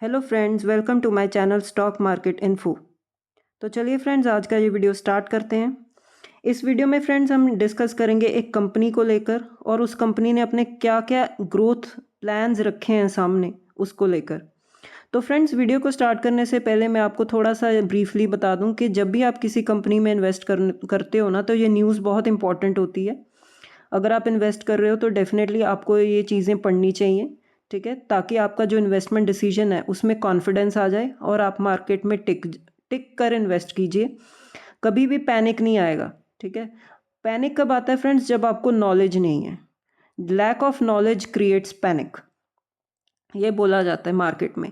Hello friends, welcome to my channel Stock Market Info. तो चलिए friends, आज का ये वीडियो स्टार्ट करते हैं। इस वीडियो में फ्रेंड्स हम डिस्कस करेंगे एक कंपनी को लेकर और उस कंपनी ने अपने क्या क्या ग्रोथ प्लान्स रखे हैं सामने उसको लेकर। तो फ्रेंड्स, वीडियो को स्टार्ट करने से पहले मैं आपको थोड़ा सा ब्रीफली बता दूं कि जब भी आप किसी कंपनी में इन्वेस्ट करते हो ना, तो ये न्यूज़ बहुत इंपॉर्टेंट होती है। अगर आप इन्वेस्ट कर रहे हो तो डेफिनेटली आपको ये चीज़ें पढ़नी चाहिए, ठीक है, ताकि आपका जो इन्वेस्टमेंट डिसीजन है उसमें कॉन्फिडेंस आ जाए और आप मार्केट में टिक टिक कर इन्वेस्ट कीजिए। कभी भी पैनिक नहीं आएगा, ठीक है। पैनिक कब आता है फ्रेंड्स? जब आपको नॉलेज नहीं है। Lack of knowledge creates panic, ये बोला जाता है मार्केट में।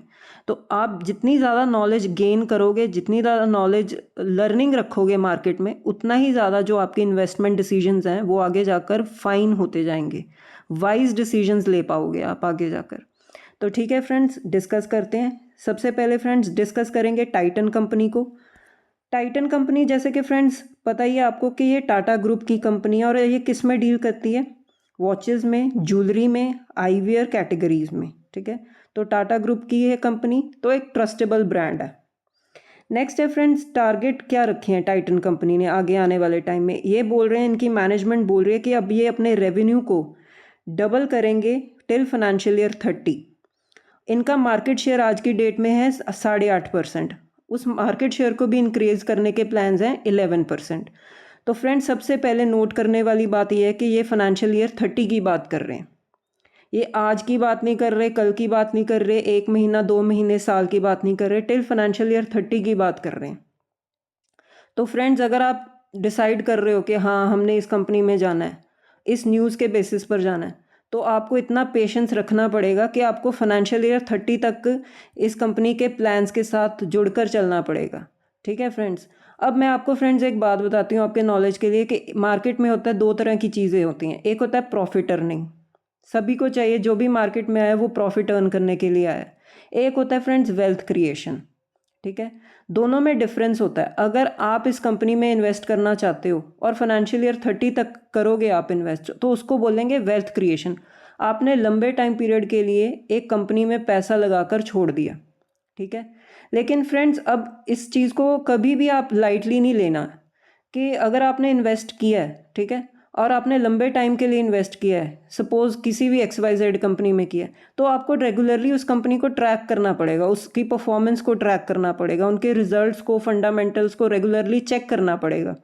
तो आप जितनी ज़्यादा नॉलेज गेन करोगे, जितनी ज़्यादा नॉलेज लर्निंग रखोगे मार्केट में, उतना ही ज़्यादा जो आपके इन्वेस्टमेंट डिसीजंस हैं वो आगे जाकर फाइन होते जाएंगे। वाइज डिसीजंस ले पाओगे आप आगे जाकर। तो ठीक है फ्रेंड्स, डिस्कस करते हैं। सबसे पहले फ्रेंड्स डिस्कस करेंगे टाइटन कंपनी को। टाइटन कंपनी, जैसे कि फ्रेंड्स पता ही है आपको कि ये टाटा ग्रुप की कंपनी है और ये किस में डील करती है? वॉचेज़ में, ज्वेलरी में, आईवियर कैटेगरीज में, ठीक है। तो टाटा ग्रुप की ये कंपनी तो एक ट्रस्टेबल ब्रांड है। नेक्स्ट है फ्रेंड्स, टारगेट क्या रखे हैं टाइटन कंपनी ने आगे आने वाले टाइम में? ये बोल रहे हैं, इनकी मैनेजमेंट बोल रही है कि अब ये अपने रेवेन्यू को डबल करेंगे टिल फाइनेंशियल ईयर 30। इनका मार्केट शेयर आज की डेट में है 8.5%। उस मार्केट शेयर को भी इंक्रीज करने के प्लान्स हैं 11%। तो फ्रेंड्स, सबसे पहले नोट करने वाली बात यह है कि ये फाइनेंशियल ईयर 30 की बात कर रहे हैं। ये आज की बात नहीं कर रहे, कल की बात नहीं कर रहे, एक महीना, 2 महीने, साल की बात नहीं कर रहे, टिल फाइनेंशियल ईयर 30 की बात कर रहे हैं। तो फ्रेंड्स, अगर आप डिसाइड कर रहे हो कि हाँ हमने इस कंपनी में जाना है, इस न्यूज़ के बेसिस पर जाना है, तो आपको इतना पेशेंस रखना पड़ेगा कि आपको फाइनेंशियल ईयर 30 तक इस कंपनी के प्लान्स के साथ जुड़कर चलना पड़ेगा, ठीक है फ्रेंड्स। अब मैं आपको फ्रेंड्स एक बात बताती हूँ आपके नॉलेज के लिए कि मार्केट में होता है, दो तरह की चीज़ें होती हैं। एक होता है प्रॉफिट अर्निंग, सभी को चाहिए, जो भी मार्केट में आया वो प्रॉफिट अर्न करने के लिए आया। एक होता है फ्रेंड्स वेल्थ क्रिएशन, ठीक है। दोनों में डिफरेंस होता है। अगर आप इस कंपनी में इन्वेस्ट करना चाहते हो और फाइनेंशियल ईयर 30 तक करोगे आप इन्वेस्ट, तो उसको बोलेंगे वेल्थ क्रिएशन। आपने लंबे टाइम पीरियड के लिए एक कंपनी में पैसा लगाकर छोड़ दिया, ठीक है। लेकिन फ्रेंड्स, अब इस चीज़ को कभी भी आप लाइटली नहीं लेना कि अगर आपने इन्वेस्ट किया है, ठीक है, और आपने लंबे टाइम के लिए इन्वेस्ट किया है, सपोज किसी भी XYZ कंपनी में किया है, तो आपको रेगुलरली उस कंपनी को ट्रैक करना पड़ेगा, उसकी परफॉर्मेंस को ट्रैक करना पड़ेगा, उनके रिजल्ट्स को, फंडामेंटल्स को रेगुलरली चेक करना पड़ेगा,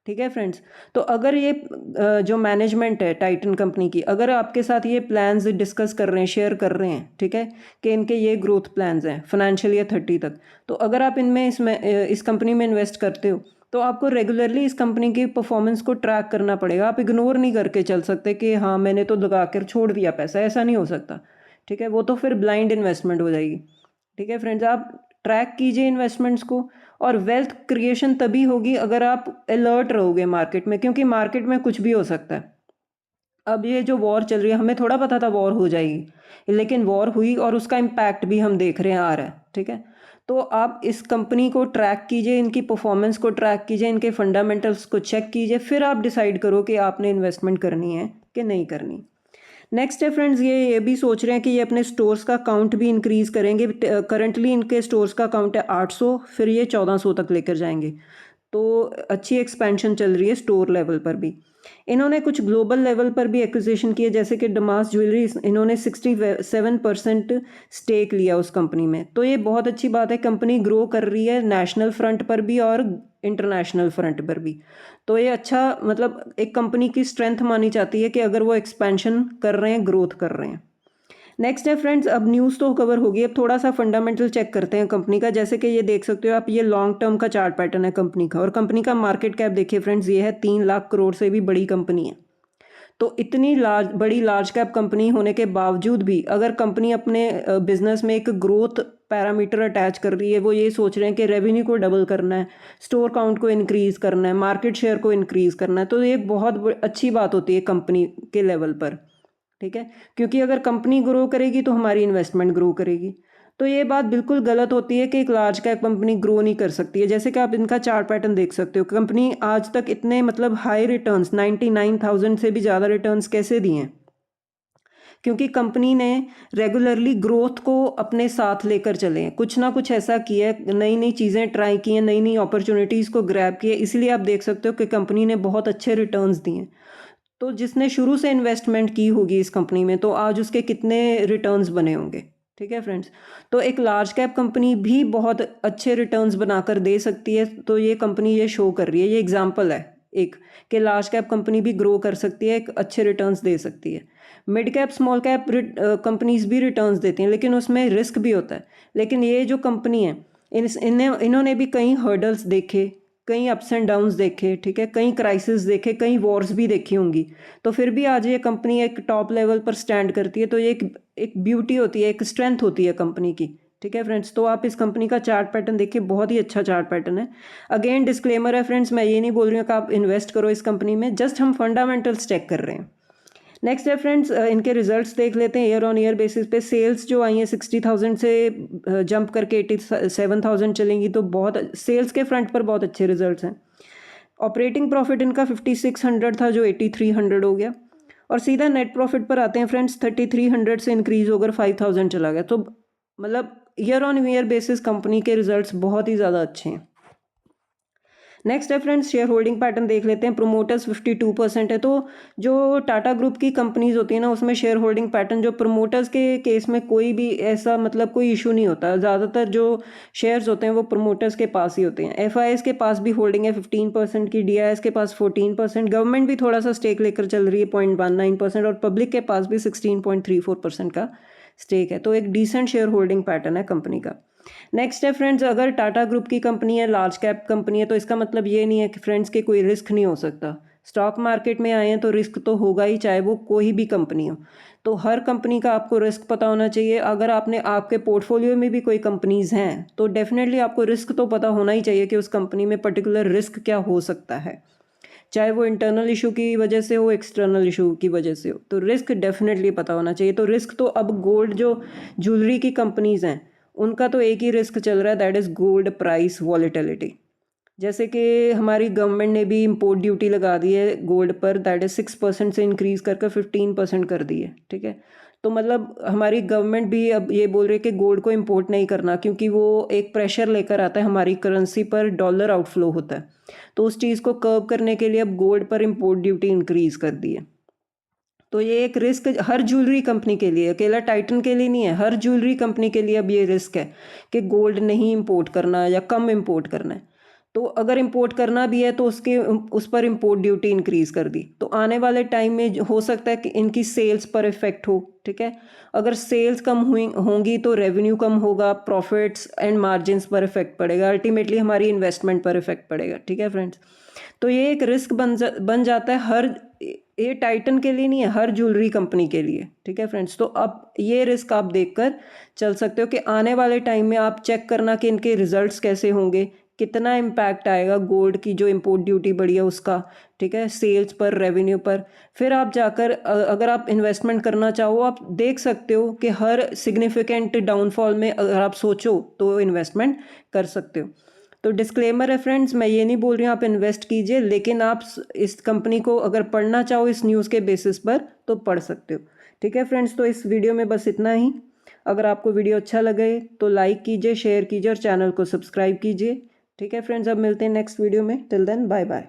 ठीक है फ्रेंड्स। तो अगर ये जो मैनेजमेंट है टाइटन कंपनी की, अगर आपके साथ ये प्लान्स डिस्कस कर रहे हैं, शेयर कर रहे हैं, ठीक है, कि इनके ये ग्रोथ प्लान्स हैं फाइनेंशियल ईयर 30 तक, तो अगर आप इनमें इस कंपनी में इन्वेस्ट करते हो तो आपको रेगुलरली इस कंपनी की परफॉर्मेंस को ट्रैक करना पड़ेगा। आप इग्नोर नहीं करके चल सकते कि हाँ मैंने तो लगा कर छोड़ दिया पैसा, ऐसा नहीं हो सकता, ठीक है। वो तो फिर ब्लाइंड इन्वेस्टमेंट हो जाएगी, ठीक है फ्रेंड्स। आप ट्रैक कीजिए इन्वेस्टमेंट्स को। और वेल्थ क्रिएशन तभी होगी अगर आप अलर्ट रहोगे मार्केट में, क्योंकि मार्केट में कुछ भी हो सकता है। अब ये जो वॉर चल रही है, हमें थोड़ा पता था वॉर हो जाएगी, लेकिन वॉर हुई और उसका इम्पैक्ट भी हम देख रहे हैं आ रहा है, ठीक है। तो आप इस कंपनी को ट्रैक कीजिए, इनकी परफॉर्मेंस को ट्रैक कीजिए, इनके फंडामेंटल्स को चेक कीजिए, फिर आप डिसाइड करो कि आपने इन्वेस्टमेंट करनी है कि नहीं करनी। नेक्स्ट है फ्रेंड्स, ये भी सोच रहे हैं कि ये अपने स्टोर्स का काउंट भी इंक्रीज़ करेंगे। करंटली इनके स्टोर्स का काउंट है 800, फिर ये 1400 तक लेकर जाएंगे। तो अच्छी एक्सपेंशन चल रही है स्टोर लेवल पर भी। इन्होंने कुछ ग्लोबल लेवल पर भी एक्विजिशन किए, जैसे कि डमास ज्वेलरी, इन्होंने 67% स्टेक लिया उस कंपनी में। तो ये बहुत अच्छी बात है, कंपनी ग्रो कर रही है नेशनल फ्रंट पर भी और इंटरनेशनल फ्रंट पर भी। तो ये अच्छा, मतलब एक कंपनी की स्ट्रेंथ मानी जाती है कि अगर वो एक्सपेंशन कर रहे हैं, ग्रोथ कर रहे हैं। नेक्स्ट है फ्रेंड्स, अब न्यूज़ तो कवर होगी, अब थोड़ा सा फंडामेंटल चेक करते हैं कंपनी का। जैसे कि ये देख सकते हो आप, ये लॉन्ग टर्म का चार्ट पैटर्न है कंपनी का, और कंपनी का मार्केट कैप देखिए फ्रेंड्स, ये है 3 लाख करोड़ से भी बड़ी कंपनी है। तो इतनी लार्ज कैप कंपनी होने के बावजूद भी अगर कंपनी अपने बिजनेस में एक ग्रोथ पैरामीटर अटैच कर रही है, वो ये सोच रहे हैं कि रेवेन्यू को डबल करना है, स्टोर काउंट को इंक्रीज़ करना है, मार्केट शेयर को इंक्रीज़ करना है, तो ये एक बहुत अच्छी बात होती है कंपनी के लेवल पर, ठीक है। क्योंकि अगर कंपनी ग्रो करेगी तो हमारी इन्वेस्टमेंट ग्रो करेगी। तो ये बात बिल्कुल गलत होती है कि एक लार्ज कैप कंपनी ग्रो नहीं कर सकती है। जैसे कि आप इनका चार्ट पैटर्न देख सकते हो, कंपनी आज तक इतने मतलब हाई रिटर्न्स 99,000 से भी ज़्यादा रिटर्न्स कैसे दिए हैं? क्योंकि कंपनी ने रेगुलरली ग्रोथ को अपने साथ लेकर चले हैं, कुछ ना कुछ ऐसा किया है, नई नई चीज़ें ट्राई की हैं, नई नई अपॉर्चुनिटीज़ को ग्रैब किए, इसलिए आप देख सकते हो कि कंपनी ने बहुत अच्छे रिटर्न्स दिए हैं। तो जिसने शुरू से इन्वेस्टमेंट की होगी इस कंपनी में, तो आज उसके कितने रिटर्न्स बने होंगे। ठीक है फ्रेंड्स, तो एक लार्ज कैप कंपनी भी बहुत अच्छे रिटर्न्स बनाकर दे सकती है। तो ये कंपनी ये शो कर रही है, ये एग्जांपल है एक, कि लार्ज कैप कंपनी भी ग्रो कर सकती है, एक अच्छे रिटर्न्स दे सकती है। Mid cap small cap companies भी रिटर्न्स देती हैं, लेकिन उसमें रिस्क भी होता है। लेकिन ये जो कंपनी है, इन्होंने भी कई हर्डल्स देखे, कई अप्स एंड डाउन्स देखे, ठीक है, कई क्राइसिस देखे, कई वॉर्स भी देखी होंगी, तो फिर भी आज ये कंपनी एक टॉप लेवल पर स्टैंड करती है। तो ये एक ब्यूटी होती है, एक स्ट्रेंथ होती है कंपनी की। ठीक है फ्रेंड्स, तो आप इस कंपनी का चार्ट पैटर्न देखिए, बहुत ही अच्छा चार्ट पैटर्न है। अगेन डिस्क्लेमर है फ्रेंड्स, मैं ये नहीं बोल रही हूँ कि आप इन्वेस्ट करो इस कंपनी में, जस्ट हम फंडामेंटल्स चेक कर रहे हैं। नेक्स्ट है फ्रेंड्स, इनके रिजल्ट्स देख लेते हैं। ईयर ऑन ईयर बेसिस पे सेल्स जो आई हैं 60,000 से जंप करके 87,000 चलेंगी, तो बहुत सेल्स के फ्रंट पर बहुत अच्छे रिजल्ट्स हैं। ऑपरेटिंग प्रॉफिट इनका 5600 था जो 8300 हो गया। और सीधा नेट प्रॉफिट पर आते हैं फ्रेंड्स, 3300 से इंक्रीज होकर 5000 चला गया। तो मतलब year on year basis company के रिजल्ट्स बहुत ही ज़्यादा अच्छे हैं। नेक्स्ट है फ्रेंड्स, शेयर होल्डिंग पैटर्न देख लेते हैं। प्रोमोटर्स 52% है। तो जो टाटा ग्रुप की कंपनीज होती है ना, उसमें शेयर होल्डिंग पैटर्न, जो प्रोमोटर्स के केस में कोई भी ऐसा मतलब कोई इशू नहीं होता। ज़्यादातर जो शेयर्स होते हैं वो प्रोमोटर्स के पास ही होते हैं। एफआईएस के पास भी होल्डिंग है 15% की, डीआईएस के पास 14%, गवर्नमेंट भी थोड़ा सा स्टेक लेकर चल रही है 0.19%, और पब्लिक के पास भी 16.34% का स्टेक है। तो एक डिसेंट शेयर होल्डिंग पैटर्न है कंपनी का। नेक्स्ट है फ्रेंड्स, अगर टाटा ग्रुप की कंपनी है, लार्ज कैप कंपनी है, तो इसका मतलब ये नहीं है कि फ्रेंड्स के कोई रिस्क नहीं हो सकता। स्टॉक मार्केट में आए हैं तो रिस्क तो होगा ही, चाहे वो कोई भी कंपनी हो। तो हर कंपनी का आपको रिस्क पता होना चाहिए। अगर आपके पोर्टफोलियो में भी कोई कंपनीज हैं तो डेफिनेटली आपको रिस्क तो पता होना ही चाहिए कि उस कंपनी में पर्टिकुलर रिस्क क्या हो सकता है, चाहे वो इंटरनल इशू की वजह से हो, एक्सटर्नल इशू की वजह से हो। तो रिस्क डेफिनेटली पता होना चाहिए। तो रिस्क तो अब गोल्ड जो ज्वेलरी की कंपनीज हैं उनका तो एक ही रिस्क चल रहा है, that is gold price volatility. जैसे कि हमारी गवर्नमेंट ने भी इंपोर्ट ड्यूटी लगा दी है गोल्ड पर, दैट इज़ 6% से इंक्रीज़ करके 15% कर दी है। ठीक है, तो मतलब हमारी गवर्नमेंट भी अब ये बोल रही है कि गोल्ड को इंपोर्ट नहीं करना, क्योंकि वो एक प्रेशर लेकर आता है, हमारी करेंसी पर डॉलर आउटफ्लो होता है। तो उस चीज़ को कर्व करने के लिए अब गोल्ड पर इंपोर्ट ड्यूटी इंक्रीज़ कर दी है। तो ये एक रिस्क हर ज्वेलरी कंपनी के लिए, अकेला टाइटन के लिए नहीं है, हर ज्वेलरी कंपनी के लिए अब ये रिस्क है कि गोल्ड नहीं इंपोर्ट करना या कम इंपोर्ट करना है। तो अगर इंपोर्ट करना भी है तो उस पर इंपोर्ट ड्यूटी इंक्रीज़ कर दी, तो आने वाले टाइम में हो सकता है कि इनकी सेल्स पर इफेक्ट हो। ठीक है, अगर सेल्स कम होंगी तो रेवेन्यू कम होगा, प्रॉफिट्स एंड मार्जिन्स पर इफेक्ट पड़ेगा, अल्टीमेटली हमारी इन्वेस्टमेंट पर इफेक्ट पड़ेगा। ठीक है फ्रेंड्स, तो ये एक रिस्क बन जाता है हर, ये टाइटन के लिए नहीं है, हर ज्वेलरी कंपनी के लिए। ठीक है फ्रेंड्स, तो अब ये रिस्क आप देखकर चल सकते हो कि आने वाले टाइम में आप चेक करना कि इनके रिजल्ट्स कैसे होंगे, कितना इम्पैक्ट आएगा गोल्ड की जो इंपोर्ट ड्यूटी बढ़ी है उसका। ठीक है, सेल्स पर, रेवेन्यू पर। फिर आप जाकर अगर आप इन्वेस्टमेंट करना चाहो, आप देख सकते हो कि हर सिग्निफिकेंट डाउनफॉल में अगर आप सोचो तो इन्वेस्टमेंट कर सकते हो। तो डिस्क्लेमर है फ्रेंड्स, मैं ये नहीं बोल रही हूँ आप इन्वेस्ट कीजिए, लेकिन आप इस कंपनी को अगर पढ़ना चाहो इस न्यूज़ के बेसिस पर तो पढ़ सकते हो। ठीक है फ्रेंड्स, तो इस वीडियो में बस इतना ही। अगर आपको वीडियो अच्छा लगे तो लाइक कीजिए, शेयर कीजिए और चैनल को सब्सक्राइब कीजिए। ठीक है फ्रेंड्स, अब मिलते हैं नेक्स्ट वीडियो में। Till then bye bye.